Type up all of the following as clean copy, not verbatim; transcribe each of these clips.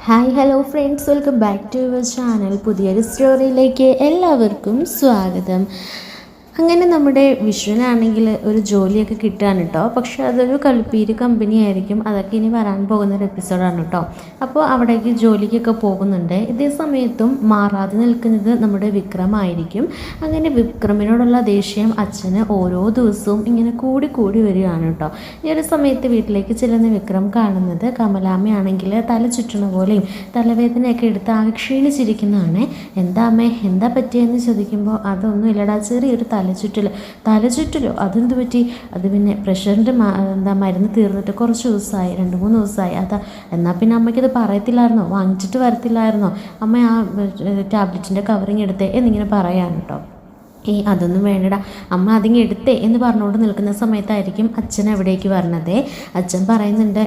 Hi hello friends, welcome back to your channel. പുതിയൊരു സ്റ്റോറിയിലേക്ക് എല്ലാവർക്കും സ്വാഗതം. അങ്ങനെ നമ്മുടെ വിഷ്ണുവിനാണെങ്കിൽ ഒരു ജോലിയൊക്കെ കിട്ടുകയാണ് കേട്ടോ. പക്ഷെ അതൊരു കളിപ്പീര് കമ്പനി ആയിരിക്കും. അതൊക്കെ ഇനി വരാൻ പോകുന്നൊരു എപ്പിസോഡാണ് കേട്ടോ. അപ്പോൾ അവിടേക്ക് ജോലിക്കൊക്കെ പോകുന്നുണ്ട്. ഇതേ സമയത്തും മാറാതെ നിൽക്കുന്നത് നമ്മുടെ വിക്രമായിരിക്കും. അങ്ങനെ വിക്രമിനോടുള്ള ദേഷ്യം അച്ഛന് ഓരോ ദിവസവും ഇങ്ങനെ കൂടി കൂടി വരികയാണ് കേട്ടോ. ഈ ഒരു സമയത്ത് വീട്ടിലേക്ക് ചെല്ലുന്ന വിക്രം കാണുന്നത് കമലാമ്മയാണെങ്കിൽ തല ചുറ്റണ പോലെയും തലവേദനയൊക്കെ എടുത്ത് ആകെ ക്ഷീണിച്ചിരിക്കുന്നതാണ്. എന്താ അമ്മേ, എന്താ പറ്റിയെന്ന് ചോദിക്കുമ്പോൾ അതൊന്നും ഇല്ലടാ, ചെറിയൊരു തലചുറ്റലോ അതെന്ത് പറ്റി? അത് പിന്നെ പ്രഷറിൻ്റെ മരുന്ന് തീർന്നിട്ട് കുറച്ച് ദിവസമായി, 2-3 ദിവസമായി. അതാ. എന്നാൽ പിന്നെ അമ്മയ്ക്കത് പറയത്തില്ലായിരുന്നോ? വാങ്ങിച്ചിട്ട് വരത്തില്ലായിരുന്നോ? അമ്മ ആ ടാബ്ലറ്റിൻ്റെ കവറിങ് എടുത്തേ എന്നിങ്ങനെ പറയാൻ കേട്ടോ. അതൊന്നും വേണ്ടടാ അമ്മ അതിങ്ങ് എടുത്തേ എന്ന് പറഞ്ഞുകൊണ്ട് നിൽക്കുന്ന സമയത്തായിരിക്കും അച്ഛൻ എവിടേക്ക് വരണത്. അച്ഛൻ പറയുന്നുണ്ട്,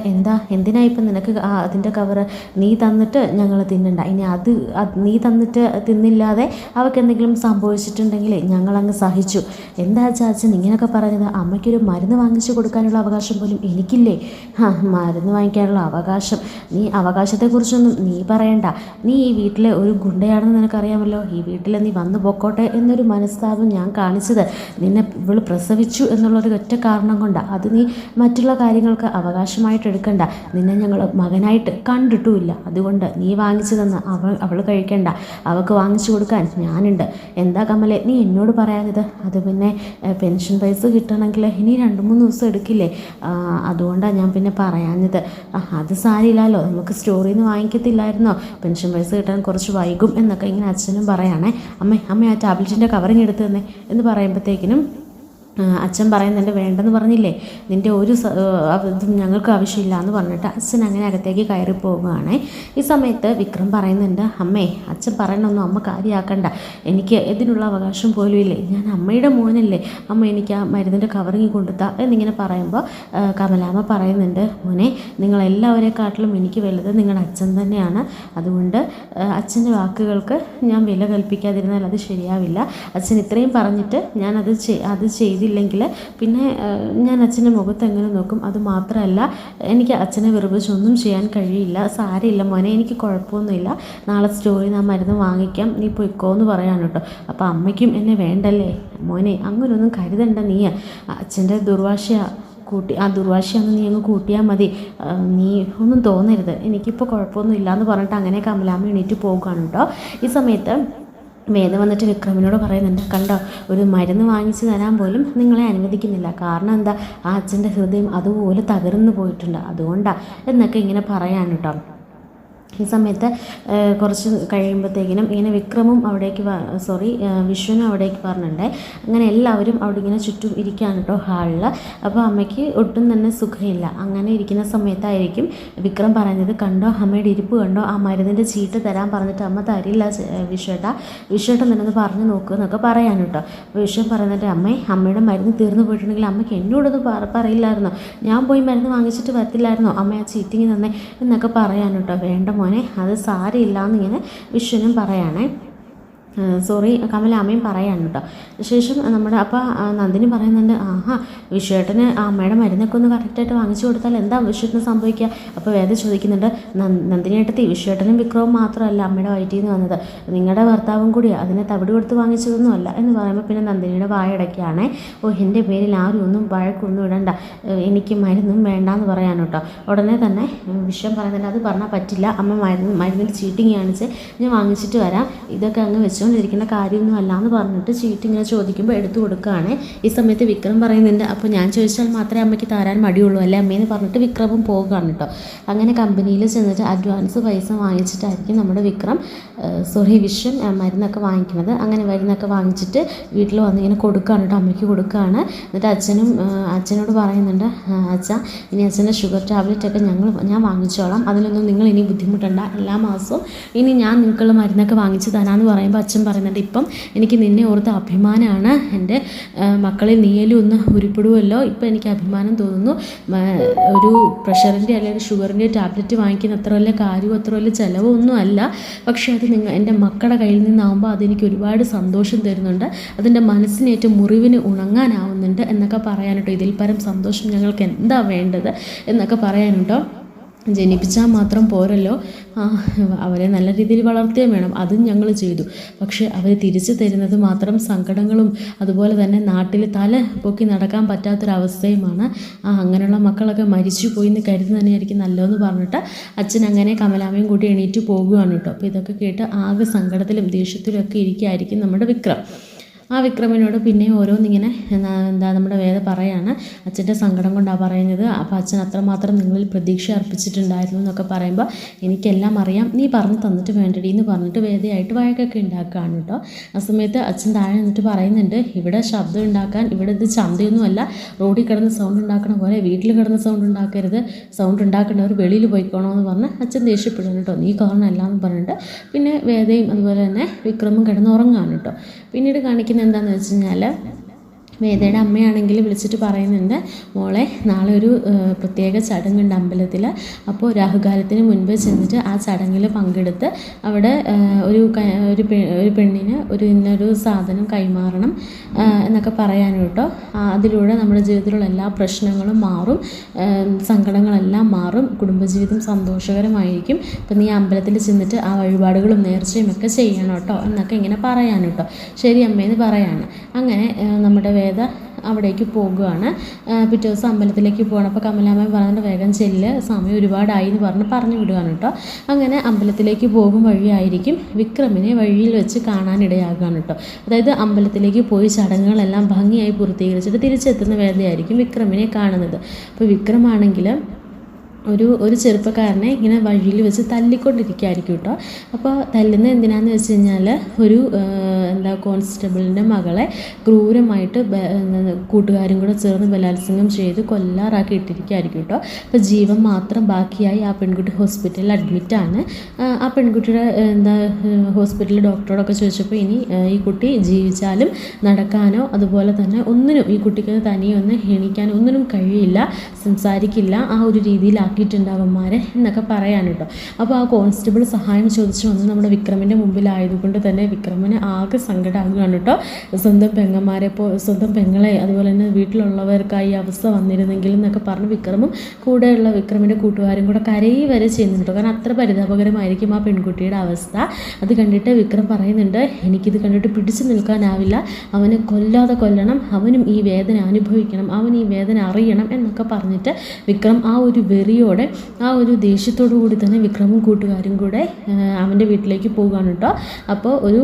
എന്തിനാ ഇപ്പം നിനക്ക് അതിൻ്റെ കവറ്? നീ തന്നിട്ട് ഞങ്ങൾ തിന്നണ്ട. ഇനി അത് നീ തന്നിട്ട് തിന്നില്ലാതെ അവൾക്ക് എന്തെങ്കിലും സംഭവിച്ചിട്ടുണ്ടെങ്കിൽ ഞങ്ങളങ്ങ് സഹിച്ചു. എന്താ അച്ഛൻ ഇങ്ങനെയൊക്കെ പറഞ്ഞത്? അമ്മയ്ക്കൊരു മരുന്ന് വാങ്ങിച്ചു കൊടുക്കാനുള്ള അവകാശം പോലും എനിക്കില്ലേ? മരുന്ന് വാങ്ങിക്കാനുള്ള അവകാശം? നീ അവകാശത്തെക്കുറിച്ചൊന്നും നീ പറയണ്ട. നീ ഈ വീട്ടിലെ ഒരു ഗുണ്ടയാണെന്ന് നിനക്കറിയാമല്ലോ. ഈ വീട്ടിൽ നീ വന്നു പൊക്കോട്ടെ എന്നൊരു മനസ്സാ ഞാൻ കാണിച്ചത്. നിന്നെ ഇവള് പ്രസവിച്ചു എന്നുള്ളൊരു ഒറ്റ കാരണം കൊണ്ടാണ്. അത് നീ മറ്റുള്ള കാര്യങ്ങൾക്ക് അവകാശമായിട്ട് എടുക്കണ്ട. നിന്നെ ഞങ്ങൾ മകനായിട്ട് കണ്ടിട്ടുമില്ല. അതുകൊണ്ട് നീ വാങ്ങിച്ചു തന്ന അവൾ കഴിക്കണ്ട. അവൾക്ക് വാങ്ങിച്ചു കൊടുക്കാൻ ഞാനുണ്ട്. എന്താ കമലെ നീ എന്നോട് പറയാഞ്ഞത്? അത് പിന്നെ പെൻഷൻ പൈസ കിട്ടണമെങ്കിൽ ഇനി 2-3 ദിവസം എടുക്കില്ലേ? അതുകൊണ്ടാണ് ഞാൻ പിന്നെ പറയാഞ്ഞത്. അത് സാരിയില്ലല്ലോ, നമുക്ക് സ്റ്റോറിയിൽ നിന്ന് വാങ്ങിക്കത്തില്ലായിരുന്നോ? പെൻഷൻ പൈസ കിട്ടാൻ കുറച്ച് വൈകും എന്നൊക്കെ ഇങ്ങനെ അച്ഛനും പറയുകയാണേ. അമ്മ ആ ടാബ്ലറ്റിൻ്റെ കവറിങ് എടുത്ത് തന്നെ എന്ന് പറയുമ്പോഴത്തേക്കിനും അച്ഛൻ പറയുന്നുണ്ട്, വേണ്ടെന്ന് പറഞ്ഞില്ലേ, നിൻ്റെ ഒരു ഇതും ഞങ്ങൾക്ക് ആവശ്യമില്ല എന്ന് പറഞ്ഞിട്ട് അച്ഛൻ അങ്ങനെ അകത്തേക്ക് കയറി പോവുകയാണ്. ഈ സമയത്ത് വിക്രം പറയുന്നുണ്ട്, അമ്മേ അച്ഛൻ പറയണൊന്നും അമ്മ കാര്യമാക്കണ്ട. എനിക്ക് ഇതിനുള്ള അവകാശം പോലും ഇല്ലേ. ഞാൻ അമ്മയുടെ മോനല്ലേ. അമ്മ എനിക്ക് ആ മരുന്നിൻ്റെ കവറിങ് കൊടുത്താ എന്നിങ്ങനെ പറയുമ്പോൾ കമലാമ്മ പറയുന്നുണ്ട്, മോനെ നിങ്ങളെല്ലാവരെക്കാട്ടിലും എനിക്ക് വലുത് നിങ്ങളുടെ അച്ഛൻ തന്നെയാണ്. അതുകൊണ്ട് അച്ഛൻ്റെ വാക്കുകൾക്ക് ഞാൻ വില കൽപ്പിക്കാതിരുന്നാൽ അത് ശരിയാവില്ല. അച്ഛൻ ഇത്രയും പറഞ്ഞിട്ട് ഞാൻ അത് ചെയ്തില്ലെങ്കിൽ പിന്നെ ഞാൻ അച്ഛൻ്റെ മുഖത്ത് എങ്ങനെ നോക്കും? അതുമാത്രമല്ല, എനിക്ക് അച്ഛനെ വെറുപ്പിച്ചൊന്നും ചെയ്യാൻ കഴിയില്ല. സാരമില്ല മോനെ, എനിക്ക് കുഴപ്പമൊന്നുമില്ല. നാളെ സ്റ്റോറിൽ ഞാൻ മരുന്ന് വാങ്ങിക്കാം, നീ പൊയ്ക്കോ എന്ന് പറയാൻ കേട്ടോ. അപ്പോൾ അമ്മയ്ക്കും എന്നെ വേണ്ടല്ലേ മോനെ? അങ്ങനൊന്നും കരുതണ്ട നീ. അച്ഛൻ്റെ ദുർവാശയാണെന്ന് നീ അങ്ങ് കൂട്ടിയാൽ മതി. നീ ഒന്നും തോന്നരുത്, എനിക്കിപ്പോൾ കുഴപ്പമൊന്നും ഇല്ല എന്ന് പറഞ്ഞിട്ട് അങ്ങനെ കമലാമ്മ എണീറ്റ് പോകുകയാണ് കേട്ടോ. ഈ സമയത്ത് വേദ വന്നിട്ട് വിക്രമിനോട് പറയുന്നുണ്ട്, കണ്ടോ, ഒരു മരുന്ന് വാങ്ങിച്ചു തരാൻ പോലും നിങ്ങളെ അനുവദിക്കുന്നില്ല. കാരണം എന്താ? ആ അച്ഛൻ്റെ ഹൃദയം അതുപോലെ തകർന്നു പോയിട്ടുണ്ട്, അതുകൊണ്ടാണ് എന്നൊക്കെ ഇങ്ങനെ പറയാൻ കേട്ടോ. ഈ സമയത്ത് കുറച്ച് കഴിയുമ്പോഴത്തേക്കിനും ഇങ്ങനെ വിക്രമും അവിടേക്ക് വിഷ്ണുവിനും അവിടേക്ക് പറഞ്ഞിട്ടുണ്ട്. അങ്ങനെ എല്ലാവരും അവിടെ ഇങ്ങനെ ചുറ്റും ഇരിക്കുകയാണ് കേട്ടോ ഹാളിൽ. അപ്പോൾ അമ്മയ്ക്ക് ഒട്ടും തന്നെ സുഖമില്ല. അങ്ങനെ ഇരിക്കുന്ന സമയത്തായിരിക്കും വിക്രം പറയുന്നത്, കണ്ടോ അമ്മയുടെ ഇരിപ്പ് കണ്ടോ, ആ മരുന്നിൻ്റെ ചീട്ട് തരാൻ പറഞ്ഞിട്ട് അമ്മ തരില്ല വിശ്വേട്ടൻ തന്നെ പറഞ്ഞു നോക്കുക എന്നൊക്കെ പറയാൻ കേട്ടോ. അപ്പോൾ വിശ്വൻ പറയുന്നുണ്ട്, അമ്മയുടെ മരുന്ന് തീർന്നു പോയിട്ടുണ്ടെങ്കിൽ അമ്മയ്ക്ക് എന്നോടൊന്നും പറയില്ലായിരുന്നോ? ഞാൻ പോയി മരുന്ന് വാങ്ങിച്ചിട്ട് വരത്തില്ലായിരുന്നോ? അമ്മ ആ ചീറ്റിങ് തന്നെ എന്നൊക്കെ പറയാൻ കേട്ടോ. വേണ്ട മോനെ, അത് സാരമില്ല എന്നിങ്ങനെ വിഷ്ണുനും പറയാണേ. കമലാമ്മയും പറയാണ് കേട്ടോ. ശേഷം നമ്മുടെ അപ്പോൾ നന്ദിനി പറയുന്നുണ്ട്, വിശ്വേട്ടന് അമ്മയുടെ മരുന്നൊക്കെ ഒന്ന് കറക്റ്റായിട്ട് വാങ്ങിച്ചു കൊടുത്താൽ എന്താ വിശ്വേട്ടന് സംഭവിക്കുക? അപ്പോൾ വേദ ചോദിക്കുന്നുണ്ട്, നന്ദിനിയേട്ടത്തി, വിശ്വേട്ടനും വിക്രവും മാത്രമല്ല അമ്മയുടെ വയറ്റിൽ നിന്ന് വന്നത്, നിങ്ങളുടെ ഭർത്താവും കൂടി അതിനെ തവിട് കൊടുത്ത് വാങ്ങിച്ചതൊന്നും അല്ല എന്ന് പറയുമ്പോൾ പിന്നെ നന്ദിനിയുടെ വായടയ്ക്കാണേ. എൻ്റെ പേരിൽ ആരും ഒന്നും വഴക്കൊന്നും ഇടണ്ട, എനിക്ക് മരുന്നും വേണ്ടാന്ന് പറയാൻ കേട്ടോ. ഉടനെ തന്നെ വിശ്വം പറയുന്നുണ്ട്, അത് പറഞ്ഞാൽ പറ്റില്ല, അമ്മ മരുന്നിൽ ചീറ്റിങ് കാണിച്ച് ഞാൻ വാങ്ങിച്ചിട്ട് വരാം, ഇതൊക്കെ അങ്ങ് വെച്ചുകൊണ്ടിരിക്കുന്ന കാര്യമൊന്നും അല്ല എന്ന് പറഞ്ഞിട്ട് ചീട്ട് ഇങ്ങനെ ചോദിക്കുമ്പോൾ എടുത്തു കൊടുക്കുകയാണ്. ഈ സമയത്ത് വിക്രം പറയുന്നുണ്ട്, അപ്പോൾ ഞാൻ ചോദിച്ചാൽ മാത്രമേ അമ്മയ്ക്ക് തരാൻ മടിയുള്ളൂ അല്ലേ അമ്മയെന്ന് പറഞ്ഞിട്ട് വിക്രമും പോവുകയാണ് കേട്ടോ. അങ്ങനെ കമ്പനിയിൽ ചെന്നിട്ട് അഡ്വാൻസ് പൈസ വാങ്ങിച്ചിട്ടായിരിക്കും നമ്മുടെ വിശ്വൻ മരുന്നൊക്കെ വാങ്ങിക്കുന്നത്. അങ്ങനെ മരുന്നൊക്കെ വാങ്ങിച്ചിട്ട് വീട്ടിൽ വന്നിങ്ങനെ കൊടുക്കുകയാണ് കേട്ടോ, അമ്മയ്ക്ക് കൊടുക്കുകയാണ്. എന്നിട്ട് അച്ഛനോട് പറയുന്നുണ്ട്, അച്ഛാ ഇനി അച്ഛൻ്റെ ഷുഗർ ടാബ്ലറ്റൊക്കെ ഞാൻ വാങ്ങിച്ചോളാം, അതിലൊന്നും നിങ്ങൾ ഇനി ബുദ്ധിമുട്ടണ്ട, എല്ലാ മാസവും ഇനി ഞാൻ നിങ്ങൾക്കുള്ള മരുന്നൊക്കെ വാങ്ങിച്ച് തരാമെന്ന് പറയുമ്പോൾ അച്ഛൻ പറയുന്നുണ്ട്, ഇപ്പം എനിക്ക് നിന്നെ ഓർത്ത് അഭിമാനമാണ്, എൻ്റെ മക്കളിൽ നീയലും ഒന്ന് ഉരുപ്പെടുമല്ലോ, ഇപ്പം എനിക്ക് അഭിമാനം തോന്നുന്നു. ഒരു പ്രഷറിൻ്റെ അല്ലെങ്കിൽ ഷുഗറിൻ്റെ ടാബ്ലറ്റ് വാങ്ങിക്കുന്ന അത്ര വലിയ കാര്യവും അത്ര വലിയ ചിലവൊന്നും അല്ല. പക്ഷേ അത് എൻ്റെ മക്കളുടെ കയ്യിൽ നിന്നാകുമ്പോൾ അതെനിക്ക് ഒരുപാട് സന്തോഷം തരുന്നുണ്ട്, അതിൻ്റെ മനസ്സിനേറ്റ മുറിവിന് ഉണങ്ങാനാവുന്നുണ്ട് എന്നൊക്കെ പറയാനുണ്ടോ. ഇതിൽ പരം സന്തോഷം ഞങ്ങൾക്ക് എന്താ വേണ്ടത് എന്നൊക്കെ പറയാനുണ്ടോ. ജനിപ്പിച്ചാൽ മാത്രം പോരല്ലോ, അവരെ നല്ല രീതിയിൽ വളർത്തുകയും വേണം. അതും ഞങ്ങൾ ചെയ്തു. പക്ഷേ അവർ തിരിച്ചു തരുന്നത് മാത്രം സങ്കടങ്ങളും അതുപോലെ തന്നെ നാട്ടിൽ തല പൊക്കി നടക്കാൻ പറ്റാത്തൊരവസ്ഥയുമാണ്. അങ്ങനെയുള്ള മക്കളൊക്കെ മരിച്ചു പോയി എന്ന് കരുതി തന്നെയായിരിക്കും നല്ലതെന്ന് പറഞ്ഞിട്ട് അച്ഛൻ അങ്ങനെ കമലാമ്മയും കൂടി എണീറ്റ് പോകുകയാണ് കേട്ടോ. അപ്പോൾ ഇതൊക്കെ കേട്ട് ആകെ സങ്കടത്തിലും ദേഷ്യത്തിലും ഒക്കെ ഇരിക്കുകയായിരിക്കും നമ്മുടെ വിക്രം. ആ വിക്രമിനോട് പിന്നെ ഓരോന്നിങ്ങനെ നമ്മുടെ വേദ പറയാണ്, അച്ഛൻ്റെ സങ്കടം കൊണ്ടാണ് പറയുന്നത്. അപ്പോൾ അച്ഛൻ അത്രമാത്രം നിങ്ങളിൽ പ്രതീക്ഷ അർപ്പിച്ചിട്ടുണ്ടായിരുന്നു എന്നൊക്കെ പറയുമ്പോൾ എനിക്കെല്ലാം അറിയാം, നീ പറഞ്ഞു തന്നിട്ട് വേണ്ടടി എന്ന് പറഞ്ഞിട്ട് വേദയായിട്ട് വഴക്കൊക്കെ ഉണ്ടാക്കുകയാണ് കേട്ടോ. ആ സമയത്ത് അച്ഛൻ താഴെ നിന്നിട്ട് പറയുന്നുണ്ട്, ഇവിടെ ശബ്ദം ഉണ്ടാക്കാൻ, ഇവിടെ ഇത് ചന്തയൊന്നുമല്ല, റോഡിൽ കിടന്ന് സൗണ്ട് ഉണ്ടാക്കണ പോലെ വീട്ടിൽ കിടന്ന് സൗണ്ട് ഉണ്ടാക്കരുത്, സൗണ്ട് ഉണ്ടാക്കേണ്ടവർ വെളിയിൽ പോയിക്കോണമെന്ന് പറഞ്ഞ് അച്ഛൻ ദേഷ്യപ്പെടുന്നു കേട്ടോ. നീ കാരണമല്ല എന്ന് പറഞ്ഞിട്ട് പിന്നെ വേദയും അതുപോലെ തന്നെ വിക്രമും കിടന്ന് ഉറങ്ങുകയാണ് കേട്ടോ. പിന്നീട് കാണിക്കുന്ന എന്താണെന്ന് വെച്ച് കഴിഞ്ഞാൽ വേദയുടെ അമ്മയാണെങ്കിൽ വിളിച്ചിട്ട് പറയുന്നുണ്ട്, മോളെ നാളെ ഒരു പ്രത്യേക ചടങ്ങുണ്ട് അമ്പലത്തിൽ. അപ്പോൾ രാഹുകാലത്തിന് മുൻപ് ചെന്നിട്ട് ആ ചടങ്ങിൽ പങ്കെടുത്ത് അവിടെ ഒരു പെണ്ണിന് ഇന്നൊരു സാധനം കൈമാറണം എന്നൊക്കെ പറയാനും കേട്ടോ. അതിലൂടെ നമ്മുടെ ജീവിതത്തിലുള്ള എല്ലാ പ്രശ്നങ്ങളും മാറും, സങ്കടങ്ങളെല്ലാം മാറും, കുടുംബജീവിതം സന്തോഷകരമായിരിക്കും. ഇപ്പം നീ അമ്പലത്തിൽ ചെന്നിട്ട് ആ വഴിപാടുകളും നേർച്ചയും ഒക്കെ ചെയ്യണം കേട്ടോ എന്നൊക്കെ ഇങ്ങനെ പറയാനും കേട്ടോ. ശരി അമ്മയെന്ന് പറയാണ്. അങ്ങനെ നമ്മുടെ വേദ അവിടേക്ക് പോകുകയാണ്. പിറ്റേ ദിവസം അമ്പലത്തിലേക്ക് പോകണം. അപ്പോൾ കമലാമ്മ പറഞ്ഞിട്ട് വേഗം ചെല്ല്, സമയം ഒരുപാടായി എന്ന് പറഞ്ഞു വിടുകയാണ് കേട്ടോ. അങ്ങനെ അമ്പലത്തിലേക്ക് പോകും വഴിയായിരിക്കും വിക്രമിനെ വഴിയിൽ വെച്ച് കാണാനിടയാകുകയാണ് കേട്ടോ. അതായത് അമ്പലത്തിലേക്ക് പോയി ചടങ്ങുകളെല്ലാം ഭംഗിയായി പൂർത്തീകരിച്ചിട്ട് തിരിച്ചെത്തുന്ന വേദയായിരിക്കും വിക്രമിനെ കാണുന്നത്. അപ്പോൾ വിക്രമാണെങ്കിൽ ഒരു ചെറുപ്പക്കാരനെ ഇങ്ങനെ വഴിയിൽ വെച്ച് തല്ലിക്കൊണ്ടിരിക്കുകയായിരിക്കും കേട്ടോ. അപ്പോൾ തല്ലുന്നത് എന്തിനാന്ന് വെച്ച് കഴിഞ്ഞാൽ കോൺസ്റ്റബിളിൻ്റെ മകളെ ക്രൂരമായിട്ട് കൂട്ടുകാരും കൂടെ ചേർന്ന് ബലാത്സംഗം ചെയ്ത് കൊല്ലാറാക്കി ഇട്ടിരിക്കുകയായിരിക്കും കേട്ടോ. അപ്പോൾ ജീവൻ മാത്രം ബാക്കിയായി ആ പെൺകുട്ടി ഹോസ്പിറ്റലിൽ അഡ്മിറ്റാണ്. ആ പെൺകുട്ടിയുടെ ഹോസ്പിറ്റലിൽ ഡോക്ടറോടൊക്കെ ചോദിച്ചപ്പോൾ ഇനി ഈ കുട്ടി ജീവിച്ചാലും നടക്കാനോ അതുപോലെ തന്നെ ഒന്നിനും ഈ കുട്ടിക്ക് തനിയെ ഒന്ന് എണീക്കാനോ ഒന്നിനും കഴിയില്ല, സംസാരിക്കില്ല, ആ ഒരു രീതിയിലാക്കിയിട്ടുണ്ടാവന്മാരെ എന്നൊക്കെ പറയാൻ കേട്ടോ. അപ്പോൾ ആ കോൺസ്റ്റബിൾ സഹായം ചോദിച്ചു വന്ന് നമ്മുടെ വിക്രമിൻ്റെ മുമ്പിലായതുകൊണ്ട് തന്നെ വിക്രമിന് ആകെ സങ്കടമാകുകയാണ് കേട്ടോ. സ്വന്തം പെങ്ങളെ അതുപോലെ തന്നെ വീട്ടിലുള്ളവർക്കായി അവസ്ഥ വന്നിരുന്നെങ്കിൽ എന്നൊക്കെ പറഞ്ഞ് വിക്രമും കൂടെയുള്ള വിക്രമിൻ്റെ കൂട്ടുകാരും കൂടെ കരയി വരെ ചെയ്യുന്നുണ്ട്. കാരണം അത്ര പരിതാപകരമായിരിക്കും ആ പെൺകുട്ടിയുടെ അവസ്ഥ. അത് കണ്ടിട്ട് വിക്രം പറയുന്നുണ്ട്, എനിക്കിത് കണ്ടിട്ട് പിടിച്ചു നിൽക്കാനാവില്ല, അവനെ കൊല്ലാതെ കൊല്ലണം, അവനും ഈ വേദന അനുഭവിക്കണം, അവൻ ഈ വേദന അറിയണം എന്നൊക്കെ പറഞ്ഞിട്ട് വിക്രം ആ ഒരു വെറിയോടെ ആ ഒരു ദേഷ്യത്തോടു കൂടി തന്നെ വിക്രമും കൂട്ടുകാരും കൂടെ അവൻ്റെ വീട്ടിലേക്ക് പോകുകയാണ് കേട്ടോ. അപ്പോൾ ഒരു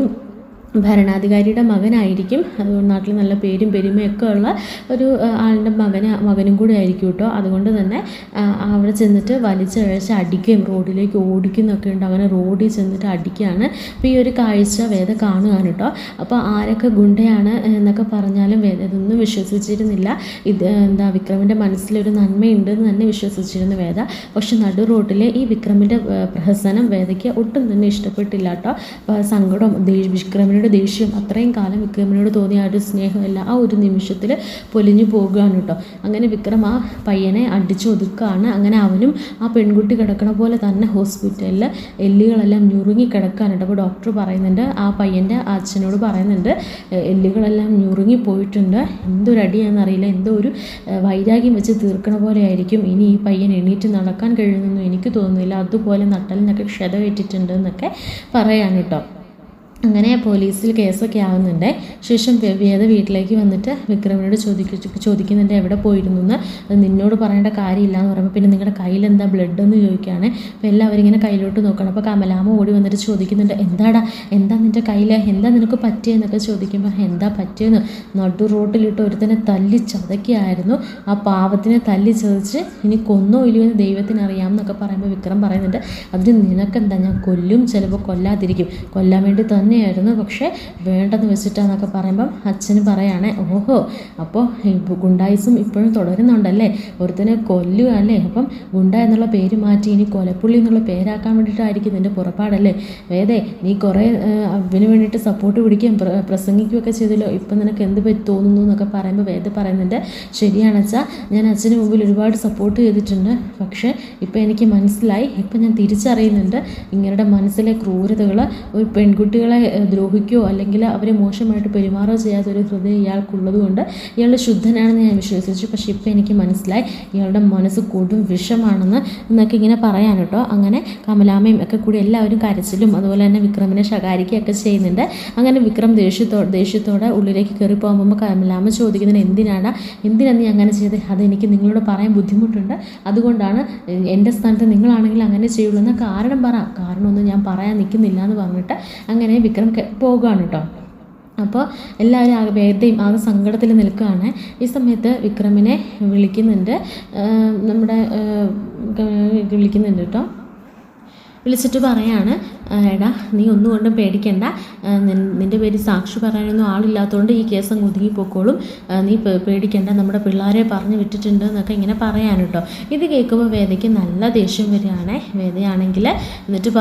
ഭരണാധികാരിയുടെ മകനായിരിക്കും, അതുകൊണ്ട് നാട്ടിൽ നല്ല പേരും പെരുമയൊക്കെ ഉള്ള ഒരു ആളുടെ മകനും കൂടെ ആയിരിക്കും കേട്ടോ. അതുകൊണ്ട് തന്നെ അവിടെ ചെന്നിട്ട് വലിച്ചഴച്ച് അടിക്കുകയും റോഡിലേക്ക് ഓടിക്കുന്നൊക്കെ ഉണ്ട്. അങ്ങനെ റോഡിൽ ചെന്നിട്ട് അടിക്കുകയാണ്. അപ്പോൾ ഈ ഒരു കാഴ്ച വേദ കാണുകയാണ് കേട്ടോ. അപ്പോൾ ആരൊക്കെ ഗുണ്ടയാണ് എന്നൊക്കെ പറഞ്ഞാലും വേദ ഇതൊന്നും വിശ്വസിച്ചിരുന്നില്ല. വിക്രമിൻ്റെ മനസ്സിലൊരു നന്മയുണ്ടെന്ന് തന്നെ വിശ്വസിച്ചിരുന്നു വേദ. പക്ഷെ നടു റോഡിലെ ഈ വിക്രമിൻ്റെ പ്രഹസനം വേദയ്ക്ക് ഒട്ടും തന്നെ ഇഷ്ടപ്പെട്ടില്ല കേട്ടോ. അപ്പോൾ സങ്കടം വിക്രമിനോട് ദേഷ്യം അത്രയും കാലം വിക്രമിനോട് തോന്നിയ ആ ഒരു സ്നേഹമല്ല ആ ഒരു നിമിഷത്തിൽ പൊലിഞ്ഞു പോകുകയാണ് കേട്ടോ. അങ്ങനെ വിക്രം ആ പയ്യനെ അടിച്ചൊതുക്കുകയാണ്. അങ്ങനെ അവനും ആ പെൺകുട്ടി കിടക്കണ പോലെ തന്നെ ഹോസ്പിറ്റലിൽ എല്ലുകളെല്ലാം ഞുറുങ്ങി കിടക്കാനുണ്ട്. അപ്പോൾ ഡോക്ടർ പറയുന്നുണ്ട്, ആ പയ്യൻ്റെ അച്ഛനോട് പറയുന്നുണ്ട്, എല്ലുകളെല്ലാം ഞുറുങ്ങി പോയിട്ടുണ്ട്, എന്തൊരടിയാണെന്നറിയില്ല, എന്തോ ഒരു വൈരാഗ്യം വെച്ച് തീർക്കണ പോലെ ആയിരിക്കും ഇനി ഈ പയ്യൻ എണീറ്റ് നടക്കാൻ കഴിയുമെന്നൊന്നും എനിക്ക് തോന്നുന്നില്ല, അതുപോലെ നട്ടലിനൊക്കെ ക്ഷതമേറ്റിട്ടുണ്ട് എന്നൊക്കെ പറയാൻ കേട്ടോ. അങ്ങനെ പോലീസിൽ കേസൊക്കെ ആവുന്നുണ്ട്. ശേഷം വേദ വീട്ടിലേക്ക് വന്നിട്ട് വിക്രമിനോട് ചോദിക്കുന്നുണ്ട് എവിടെ പോയിരുന്നു എന്ന്. അത് നിന്നോട് പറയേണ്ട കാര്യമില്ല എന്ന് പറയുമ്പോൾ പിന്നെ നിങ്ങളുടെ കയ്യിൽ എന്താ ബ്ലഡ് എന്ന് ചോദിക്കുകയാണ്. അപ്പോൾ എല്ലാവരും ഇങ്ങനെ കയ്യിലോട്ട് നോക്കണം. അപ്പോൾ കമലാമ്മ ഓടി വന്നിട്ട് ചോദിക്കുന്നുണ്ട്, എന്താ നിൻ്റെ കയ്യിൽ, എന്താ നിനക്ക് പറ്റിയെന്നൊക്കെ ചോദിക്കുമ്പോൾ എന്താ പറ്റിയെന്ന് നടു റോട്ടിലിട്ട് ഒരുത്തനെ തല്ലി ചതക്കിയായിരുന്നു, ആ പാവത്തിനെ തല്ലി ചതച്ച് ഇനി കൊന്നോ ഇല്ലയോ എന്ന് ദൈവത്തിനറിയാം എന്നൊക്കെ പറയുമ്പോൾ വിക്രം പറയുന്നുണ്ട്, അതിന് നിനക്കെന്താ, ഞാൻ കൊല്ലും, ചിലപ്പോൾ കൊല്ലാതിരിക്കും, കൊല്ലാൻ വേണ്ടി തന്നെയായിരുന്നു, പക്ഷേ വേണ്ടെന്ന് വെച്ചിട്ടാന്നൊക്കെ പറയുമ്പം അച്ഛന് പറയാണ്, ഓഹോ അപ്പോൾ ഗുണ്ടായിസും ഇപ്പോഴും തുടരുന്നുണ്ടല്ലേ, ഒരുത്തനെ കൊല്ലുക അല്ലേ, അപ്പം ഗുണ്ട എന്നുള്ള പേര് മാറ്റി ഇനി കൊലപ്പുള്ളി എന്നുള്ള പേരാക്കാൻ വേണ്ടിയിട്ടായിരിക്കും നിൻ്റെ പുറപ്പാടല്ലേ. വേദേ നീ കുറേ അവന് വേണ്ടിയിട്ട് സപ്പോർട്ട് പിടിക്കുകയും പ്രസംഗിക്കുകയൊക്കെ ചെയ്തല്ലോ, ഇപ്പം നിനക്ക് എന്ത് തോന്നുന്നു എന്നൊക്കെ പറയുമ്പോൾ വേദ പറയുന്നുണ്ട്, ശരിയാണ് അച്ഛാ, ഞാൻ അച്ഛന് മുമ്പിൽ ഒരുപാട് സപ്പോർട്ട് ചെയ്തിട്ടുണ്ട്, പക്ഷേ ഇപ്പം എനിക്ക് മനസ്സിലായി, ഇപ്പം ഞാൻ തിരിച്ചറിയുന്നുണ്ട് ഇങ്ങനെയുടെ മനസ്സിലെ ക്രൂരതകൾ. ഒരു പെൺകുട്ടികളെ മക്കളെ ദ്രോഹിക്കുകയോ അല്ലെങ്കിൽ അവരെ മോശമായിട്ട് പെരുമാറുകയോ ചെയ്യാത്തൊരു ഹൃദയം ഇയാൾക്കുള്ളത് കൊണ്ട് ഇയാൾ ശുദ്ധനാണെന്ന് ഞാൻ വിശ്വസിച്ചു. പക്ഷേ ഇപ്പോൾ എനിക്ക് മനസ്സിലായി ഇയാളുടെ മനസ്സ് കൊടും വിഷമാണെന്ന് എന്നൊക്കെ ഇങ്ങനെ പറയാൻ കേട്ടോ. അങ്ങനെ കമലാമ്മയും ഒക്കെ കൂടി എല്ലാവരും കരച്ചിലും അതുപോലെ തന്നെ വിക്രമിനെ ശകാരിക്കുകയൊക്കെ ചെയ്യുന്നുണ്ട്. അങ്ങനെ വിക്രം ദേഷ്യത്തോടെ ഉള്ളിലേക്ക് കയറി പോകുമ്പോൾ കമലാമ്മ ചോദിക്കുന്നതിന് എന്തിനാണ് നീ അങ്ങനെ ചെയ്തത്? അതെനിക്ക് നിങ്ങളോട് പറയാൻ ബുദ്ധിമുട്ടുണ്ട്, അതുകൊണ്ടാണ് എൻ്റെ സ്ഥാനത്ത് നിങ്ങളാണെങ്കിൽ അങ്ങനെ ചെയ്യുള്ളൂ എന്ന കാരണമൊന്നും ഞാൻ പറയാൻ നിൽക്കുന്നില്ല എന്ന് പറഞ്ഞിട്ട് അങ്ങനെ വിക്രം പോകുകയാണ് കേട്ടോ. അപ്പോൾ എല്ലാവരും വേദയും ആകെ സങ്കടത്തിൽ നിൽക്കുകയാണ്. ഈ സമയത്ത് വിക്രമിനെ വിളിക്കുന്നുണ്ട് കേട്ടോ. വിളിച്ചിട്ട് പറയാണ്, എടാ നീ ഒന്നുകൊണ്ടും പേടിക്കണ്ട, നിൻ്റെ പേര് സാക്ഷി പറയാനൊന്നും ആളില്ലാത്തതുകൊണ്ട് ഈ കേസ് അങ്ങ് ഒതുങ്ങിപ്പോക്കോളും, നീ പേടിക്കണ്ട, നമ്മുടെ പിള്ളേരെ പറഞ്ഞു വിട്ടിട്ടുണ്ട് എന്നൊക്കെ ഇങ്ങനെ പറയാൻ കേട്ടോ. ഇത് കേൾക്കുമ്പോൾ വേദയ്ക്ക് നല്ല ദേഷ്യം വരികയാണേ. വേദയാണെങ്കിൽ എന്നിട്ട്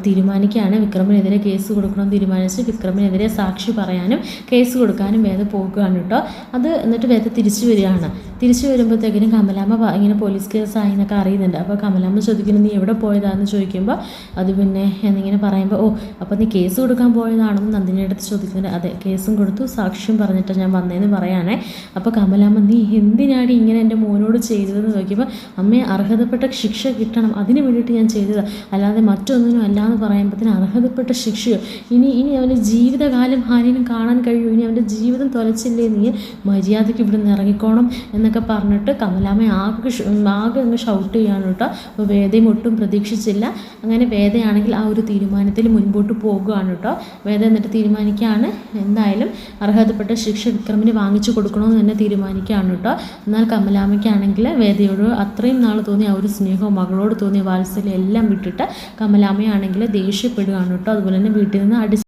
തീരുമാനിക്കുകയാണ് വിക്രമിനെതിരെ കേസ് കൊടുക്കണമെന്ന് തീരുമാനിച്ച് വിക്രമിനെതിരെ സാക്ഷി പറയാനും കേസ് കൊടുക്കാനും വേദ പോകുകയാണ് കേട്ടോ. അത് എന്നിട്ട് വേദ തിരിച്ചു വരികയാണ്. തിരിച്ചു വരുമ്പോഴത്തേക്കിനും കമലാമ്മ ഇങ്ങനെ പോലീസ് കേസായി എന്നൊക്കെ അറിയുന്നുണ്ട്. അപ്പോൾ കമലാമ്മ ചോദിക്കുന്നു, നീ എവിടെ പോയതാണെന്ന് ചോദിക്കുമ്പോൾ അത് പിന്നെ എന്നിങ്ങനെ പറയുമ്പോൾ, അപ്പോൾ നീ കേസ് കൊടുക്കാൻ പോയതാണെന്ന് നന്ദിനിയുടെ അടുത്ത് ചോദിക്കുന്നുണ്ട്. അതെ, കേസും കൊടുത്തു, സാക്ഷ്യം പറഞ്ഞിട്ട് ഞാൻ വന്നതെന്ന് പറയാനേ. അപ്പോൾ കമലാമ്മ, നീ എന്തിനാടി ഇങ്ങനെ എൻ്റെ മോനോട് ചെയ്തതെന്ന് ചോദിക്കുമ്പോൾ, അമ്മയെ അർഹതപ്പെട്ട ശിക്ഷ കിട്ടണം, അതിന് വേണ്ടിയിട്ട് ഞാൻ ചെയ്തതാണ്, അല്ലാതെ മറ്റൊന്നിനും അല്ല എന്ന് പറയുമ്പോഴത്തേന് അർഹതപ്പെട്ട ശിക്ഷയോ? ഇനി അവൻ്റെ ജീവിതകാലം ആരെയും കാണാൻ കഴിയുമോ? ഇനി അവൻ്റെ ജീവിതം തുലച്ചില്ലേ, നീ മര്യാദയ്ക്ക് ഇവിടെ നിന്ന് ഇറങ്ങിക്കോണം എന്നൊക്കെ പറഞ്ഞിട്ട് കമലാമ്മ ആകെ അങ്ങ് ഷൗട്ട് ചെയ്യാണ് കേട്ടോ. അപ്പോൾ വേദയും ഒട്ടും പ്രതീക്ഷിച്ചില്ല. അങ്ങനെ വേദയാണെങ്കിൽ ആ ഒരു തീരുമാനത്തിൽ മുൻപോട്ട് പോകുകയാണ് കേട്ടോ. വേദ എന്നിട്ട് തീരുമാനിക്കുകയാണ്, എന്തായാലും അർഹതപ്പെട്ട ശിക്ഷ വിക്രമിന് വാങ്ങിച്ചു കൊടുക്കണമെന്ന് തന്നെ തീരുമാനിക്കുകയാണ് കേട്ടോ. എന്നാൽ കമലാമ്മയ്ക്കാണെങ്കിൽ വേദയോട് അത്രയും നാൾ തോന്നിയ ആ ഒരു സ്നേഹവും മകളോട് തോന്നിയ വാത്സല്യം എല്ലാം വിട്ടിട്ട് കമലാമ്മയാണെങ്കിൽ ദേഷ്യപ്പെടുകയാണ് കേട്ടോ. അതുപോലെ തന്നെ വീട്ടിൽ നിന്ന്